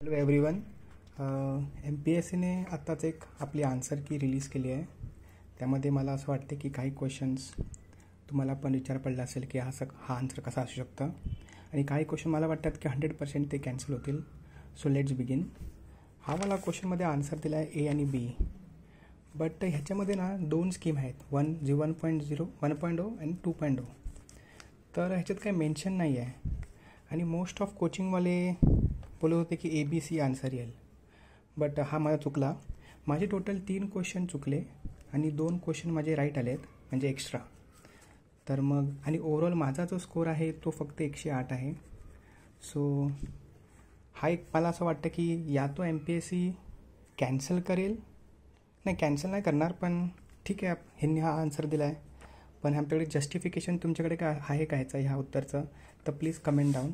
Hello everyone. MPSCने आत्ताच एक आपली आन्सर की रिलीज केली आहे. त्यामध्ये मला असं वाटते की काही क्वेश्चन्स तुम्हाला पण विचार पडला असेल की हा आन्सर कसा असू शकतं, आणि काही क्वेश्चन मला वाटतात की 100% ते कॅन्सल होतील. So let's begin. हा मला क्वेश्चनमध्ये आन्सर दिला आहे A आणि B, बट ह्याच्यामध्ये ना 2 स्कीम आहेत, 1.0 आणि 2.0. तर ह्याच्यात काही मेन्शन नाही आहे, आणि मोस्ट ऑफ कोचिंगवाले बोलत होते की ABC आन्सर येईल, बट हा मला चुकला. माझे टोटल 3 क्वेश्चन चुकले आणि 2 क्वेश्चन माझे राईट आलेत, म्हणजे एक्स्ट्रा. तर मग आणि ओव्हरऑल माझा जो स्कोर आहे तो फक्त 108 आहे. सो हा एक मला असं वाटतं की या तो MPSC कॅन्सल करेल, नाही कॅन्सल नाही करणार, पण ठीक आहे ह्यांनी हा आन्सर दिला आहे, पण आमच्याकडे जस्टिफिकेशन तुमच्याकडे काय आहे का ह्या उत्तरचं, तर प्लीज कमेंट डाऊन.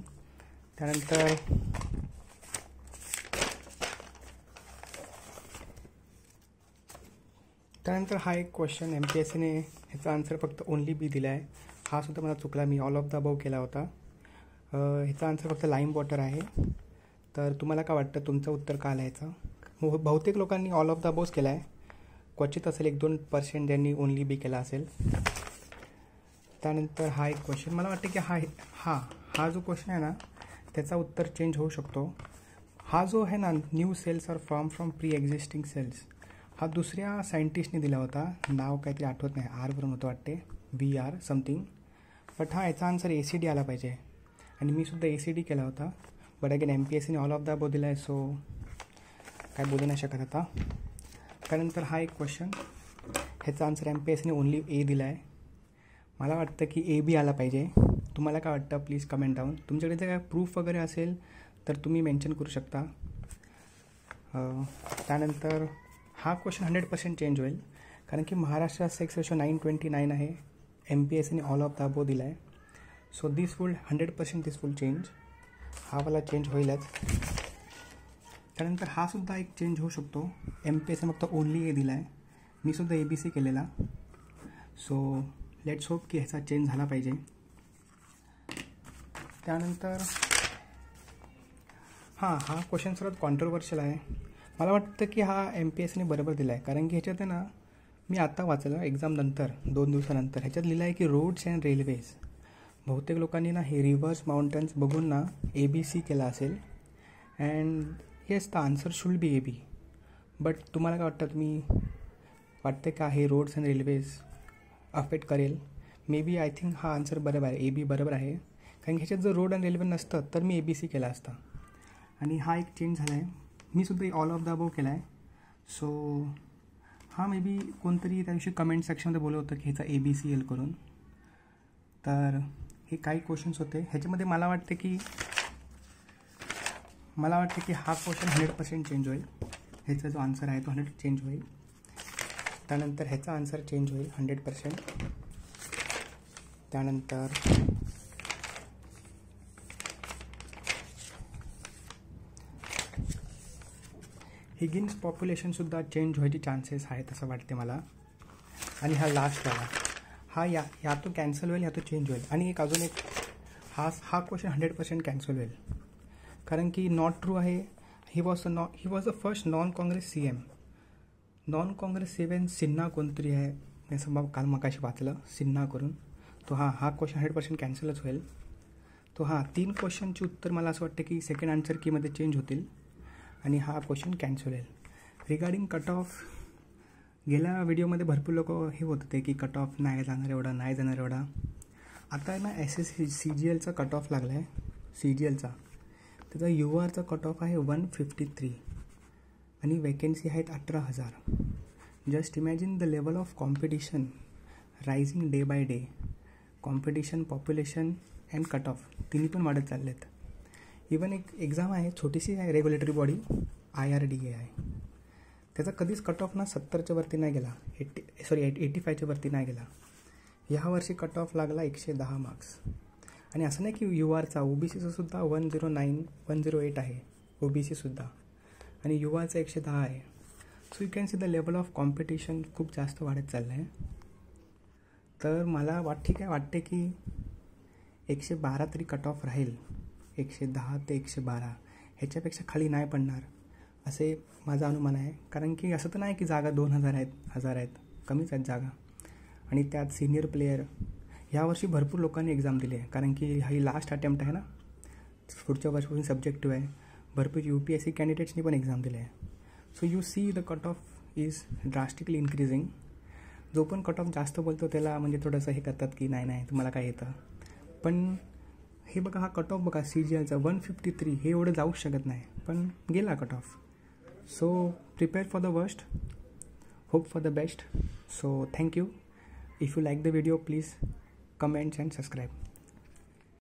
त्यानंतर हा एक क्वेश्चन MPSCने ह्याचा आन्सर फक्त ओनली B दिला आहे. हा सुद्धा मला चुकला, मी ऑल ऑफ द अबव केला होता. ह्याचा आन्सर फक्त लाईम वॉटर आहे. तर तुम्हाला काय वाटतं तुमचं उत्तर का लिहायचं? बहुतेक लोकांनी ऑल ऑफ द अबवच केला आहे, क्वचित असेल 1-2% ज्यांनी ओनली B केला असेल. त्यानंतर हा एक क्वेश्चन मला वाटतं की हा जो क्वेश्चन आहे ना त्याचा उत्तर चेंज होऊ शकतो. हा जो आहे ना, new cells are form from pre existing cells, हा दुसऱ्या सायंटिस्टने दिला होता. नाव काहीतरी आठवत नाही, आरवरून होतं वाटते, VR समथिंग. बट याचा आन्सर ACD आला पाहिजे, आणि मी सुद्धा ACD केला होता. बट अगेन MPSCने ऑल ऑफ द अबव दिला आहे, सो काय बोलू नाही शकत आता. त्यानंतर हा एक क्वेश्चन, ह्याचा आन्सर MPSCने ओनली A दिला आहे. मला वाटतं की AB आला पाहिजे. तुम्हाला काय वाटतं प्लीज कमेंट डाऊन. तुमच्याकडे जर काय प्रूफ वगैरे असेल तर तुम्ही मेन्शन करू शकता. त्यानंतर हा क्वेश्चन 100% चेंज होईल, कारण की महाराष्ट्र सेक्स रेशो 9:29 आहे. MPSCने ऑल ऑफ द अबव दिला आहे. So this will 100% change. हा वाला चेंज होईलच. त्यानंतर हा सुद्धा एक चेंज होऊ शकतो. MPSCने फक्त ओनली A दिला आहे, मी सुद्धा ABC केलेला. सो लेट्स होप की ह्याचा चेंज झाला पाहिजे. त्यानंतर हा क्वेश्चन सर्वात कॉन्ट्रोवर्शियल आहे. मला वाटतं की हा MPSCने बरोबर दिला आहे, कारण की ह्याच्यात आहे ना, मी आता वाचलं एक्झाम नंतर 2 दिवसानंतर, ह्याच्यात लिहिलं आहे की रोड्स अँड रेल्वेज. बहुतेक लोकांनी ना हे रिव्हर्स माउंटन्स बघून ना ABC केला असेल, and yes the answer should be AB. But तुम्हाला काय वाटतं, तुम्ही वाटते का हे रोड्स अँड रेल्वेज अफेक्ट करेल? मे बी आय थिंक हा आन्सर बरोबर आहे, AB बरोबर आहे, कारण की ह्याच्यात जर रोड अँड रेल्वे नसतं तर मी ABC केला असता. आणि हा एक चेंज झाला आहे, मी सुद्धा ऑल ऑफ द अबव केला आहे. सो मे बी कोणतरी त्या दिवशी कमेंट सेक्शनमध्ये बोलत होतं की ह्याचा ABC येईल करून. तर हे काही क्वेश्चन्स होते ह्याच्यामध्ये. मला वाटते की हा क्वेश्चन 100% चेंज होईल. ह्याचा जो आन्सर आहे तो 100% चेंज होईल. त्यानंतर ह्याचा आन्सर चेंज होईल 100%. त्यानंतर हिगिन्स पॉप्युलेशनसुद्धा चेंज व्हायचे चान्सेस आहेत असं वाटते मला. आणि हा लास्टवाला, हा या तो कॅन्सल होईल, या तो चेंज होईल. आणि अजून एक हा क्वेश्चन 100% कॅन्सल होईल, कारण की नॉट ट्रू आहे. He was the first non Congress CM. Non Congress CM Sinha कोणतरी आहे, मी असं काल मगाशी वाचलं, सिन्हा करून. तो हा क्वेश्चन 100% कॅन्सलच होईल. तो 3 क्वेश्चनची उत्तर मला असं वाटतं की सेकंड आन्सर कीमध्ये चेंज होतील, आणि हा क्वेश्चन कॅन्सल होईल. रिगार्डिंग कट ऑफ, गेल्या व्हिडिओमध्ये भरपूर लोक हे होत होते की कट ऑफ नाही जाणार एवढा. आता आहे ना SSC CGLचा कट ऑफ लागला आहे. CGLचा त्याचा URचा कट ऑफ आहे 153, आणि वॅकेन्सी आहेत 18,000. Just imagine the level of competition rising day by day. Competition, population and cut off तिन्ही पण वाढत चाललेत. इवन एक एक्झाम आहे छोटीशी आहे, रेग्युलेटरी बॉडी IRDA आहे, त्याचा कधीच कट ऑफ ना 70च्या वरती नाही गेला, 85च्या वरती नाही गेला. ह्या वर्षी कट ऑफ लागला 110 मार्क्स. आणि असं नाही की URचा, OBCचा सुद्धा 109, 108 आहे OBCसुद्धा, आणि URचा 110 आहे. So you can see the level of competition खूप जास्त वाढत चाललं आहे. तर मला वाटते की 112 तरी कट ऑफ राहील, 110 ते 112. ह्याच्यापेक्षा खाली नाही पडणार असे माझा अनुमान आहे. कारण की असं तर नाही की जागा 2000 आहेत, 1000 आहेत, कमीच आहेत जागा. आणि त्यात सिनियर प्लेयर ह्यावर्षी भरपूर लोकांनी एक्झाम दिली आहे. कारण की ही लास्ट अटेम्प्ट आहे ना, पुढच्या वर्षापासून सब्जेक्टिव्ह आहे. भरपूर UPSC कॅन्डिडेट्सनी पण एक्झाम दिले आहे. So you see the cut off is drastically increasing. जो पण कट ऑफ जास्त बोलतो त्याला म्हणजे थोडंसं हे करतात की नाही तुम्हाला काय येतं. पण हे बघा, हा कट ऑफ बघा CGLचा 153, हे एवढं जाऊच शकत नाही, पण गेला cut off. So prepare for the worst, hope for the best. So thank you. If you like the video please comments and subscribe.